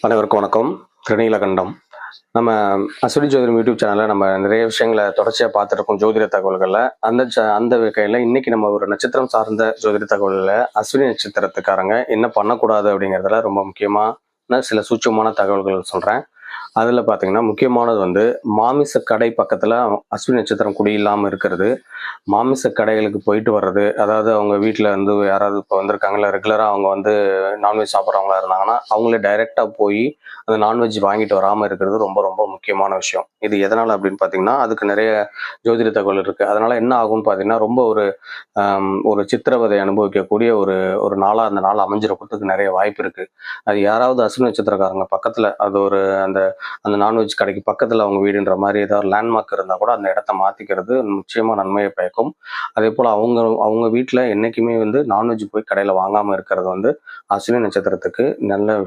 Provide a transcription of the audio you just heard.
அனைவருக்கும் வணக்கம். திருநீலகண்டம். நம்ம அஸ்வினி ஜோதிடம் யூடியூப் சேனலில் நம்ம நிறைய விஷயங்களை தொடர்ச்சியாக பார்த்துருக்கோம் ஜோதிட தகவல்களில். அந்த வகையில் இன்னைக்கு நம்ம ஒரு நட்சத்திரம் சார்ந்த ஜோதிட தகவல்களில் அஸ்வினி நட்சத்திரத்துக்காரங்க என்ன பண்ணக்கூடாது அப்படிங்கிறதுல ரொம்ப முக்கியமான சில சூட்சமான தகவல்கள் சொல்கிறேன். அதில் பார்த்தீங்கன்னா முக்கியமானது வந்து மாமிச கடை பக்கத்தில் அஸ்வினி நட்சத்திரம் குடியில்லாமல் இருக்கிறது, மாமிச கடைகளுக்கு போயிட்டு வர்றது, அதாவது அவங்க வீட்டில் வந்து யாராவது இப்போ வந்திருக்காங்களா ரெகுலராக அவங்க வந்து நான்வெஜ் சாப்பிட்றவங்களா இருந்தாங்கன்னா அவங்களே டைரெக்டாக போய் அந்த நான்வெஜ் வாங்கிட்டு வராமல் இருக்கிறது ரொம்ப ரொம்ப முக்கியமான விஷயம். இது எதனால் அப்படின்னு பார்த்தீங்கன்னா அதுக்கு நிறைய ஜோதிட தகவல் இருக்குது. அதனால் என்ன ஆகும்னு பார்த்தீங்கன்னா ரொம்ப ஒரு சித்திரவதை அனுபவிக்கக்கூடிய ஒரு ஒரு நாளாக அந்த நாள் அமைஞ்சிருக்கிறதுக்கு நிறைய வாய்ப்பு இருக்குது. அது யாராவது அஸ்வினி நட்சத்திரக்காரங்க பக்கத்தில் அது ஒரு அந்த அந்த நான்வெஜ் கடைக்கு பக்கத்தில் அவங்க வீடுன்ற மாதிரி ஏதாவது லேண்ட்மார்க் இருந்தால் கூட அந்த இடத்த மாற்றிக்கிறது நிச்சயமாக நன்மையை பயக்கும். அதே போல் அவங்க அவங்க வீட்டில் என்றைக்குமே வந்து நான்வெஜ் போய் கடையில் வாங்காமல் இருக்கிறது வந்து அஸ்வினி நட்சத்திரத்துக்கு நல்ல